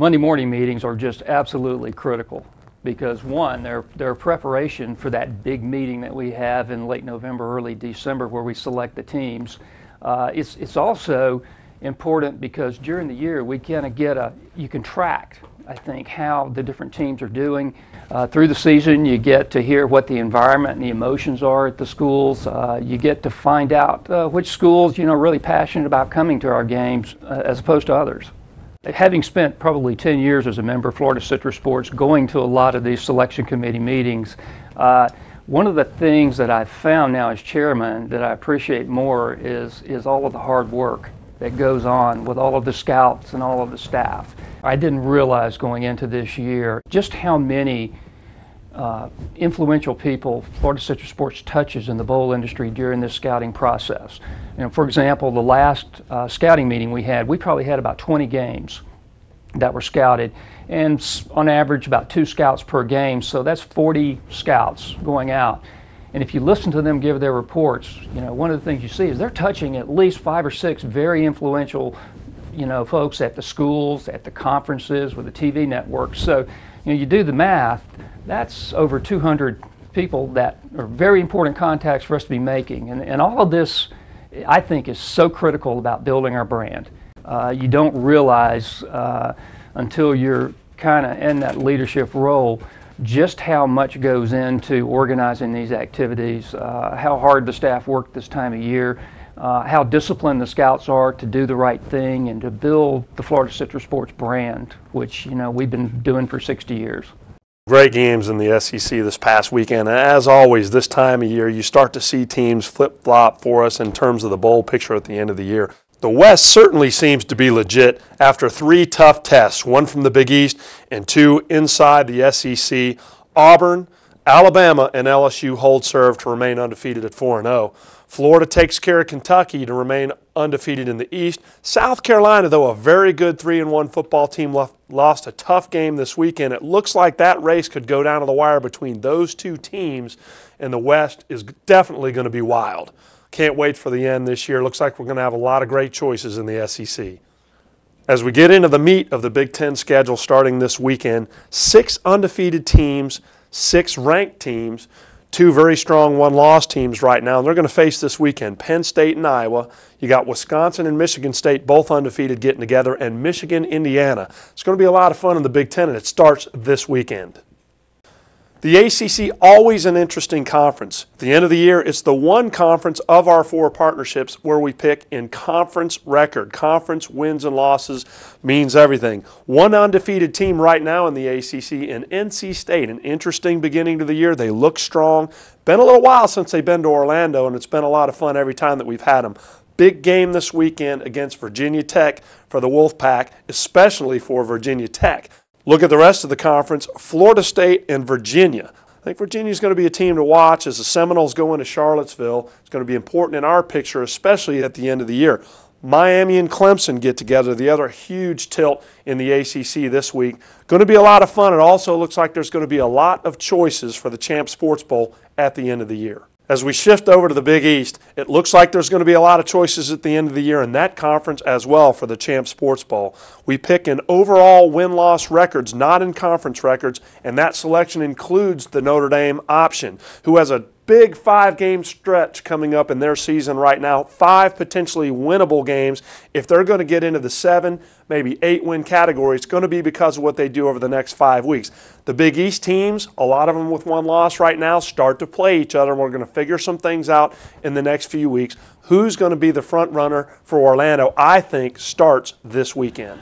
Monday morning meetings are just absolutely critical because, one, they're preparation for that big meeting that we have in late November, early December, where we select the teams. It's also important because during the year we kind of you can track, I think, how the different teams are doing. Through the season, you get to hear what the environment and the emotions are at the schools. You get to find out which schools, are really passionate about coming to our games as opposed to others. Having spent probably 10 years as a member of Florida Citrus Sports, going to a lot of these selection committee meetings, one of the things that I've found now as chairman that I appreciate more is all of the hard work that goes on with all of the scouts and all of the staff. I didn't realize going into this year just how many influential people Florida Citrus Sports touches in the bowl industry during this scouting process. For example, the last scouting meeting we probably had about 20 games that were scouted, and on average about 2 scouts per game, so that's 40 scouts going out. And if you listen to them give their reports, one of the things you see is they're touching at least 5 or 6 very influential, folks at the schools, at the conferences, with the TV networks. So, you do the math, that's over 200 people that are very important contacts for us to be making. And all of this, I think, is so critical about building our brand. You don't realize until you're kind of in that leadership role just how much goes into organizing these activities, how hard the staff work this time of year, how disciplined the scouts are to do the right thing and to build the Florida Citrus Sports brand, which we've been doing for 60 years. Great games in the SEC this past weekend. And as always, this time of year, you start to see teams flip-flop for us in terms of the bowl picture at the end of the year. The West certainly seems to be legit after 3 tough tests, 1 from the Big East and 2 inside the SEC. Auburn, Alabama, and LSU hold serve to remain undefeated at 4-0. Florida takes care of Kentucky to remain undefeated in the East. South Carolina, though a very good 3-1 football team, lost a tough game this weekend. It looks like that race could go down to the wire between those 2 teams, and the West is definitely going to be wild. Can't wait for the end this year. Looks like we're going to have a lot of great choices in the SEC. As we get into the meat of the Big Ten schedule starting this weekend, 6 undefeated teams, 6 ranked teams, 2 very strong one-loss teams right now, and they're going to face this weekend Penn State and Iowa. You got Wisconsin and Michigan State, both undefeated, getting together, and Michigan, Indiana. It's going to be a lot of fun in the Big Ten, and it starts this weekend. The ACC, always an interesting conference. At the end of the year, it's the one conference of our 4 partnerships where we pick in conference record. Conference wins and losses means everything. One undefeated team right now in the ACC in NC State. An interesting beginning to the year. They look strong. Been a little while since they've been to Orlando, and it's been a lot of fun every time that we've had them. Big game this weekend against Virginia Tech for the Wolfpack, especially for Virginia Tech. Look at the rest of the conference, Florida State and Virginia. I think Virginia's going to be a team to watch as the Seminoles go into Charlottesville. It's going to be important in our picture, especially at the end of the year. Miami and Clemson get together, the other huge tilt in the ACC this week. Going to be a lot of fun. It also looks like there's going to be a lot of choices for the Champ Sports Bowl at the end of the year. As we shift over to the Big East, it looks like there's going to be a lot of choices at the end of the year in that conference as well for the Champ Sports Bowl. We pick in overall win-loss records, not in conference records, and that selection includes the Notre Dame option, who has a big 5-game stretch coming up in their season right now, 5 potentially winnable games. If they're going to get into the 7, maybe 8-win category, it's going to be because of what they do over the next 5 weeks. The Big East teams, a lot of them with 1 loss right now, start to play each other, and we're going to figure some things out in the next few weeks. Who's going to be the front runner for Orlando, I think, starts this weekend.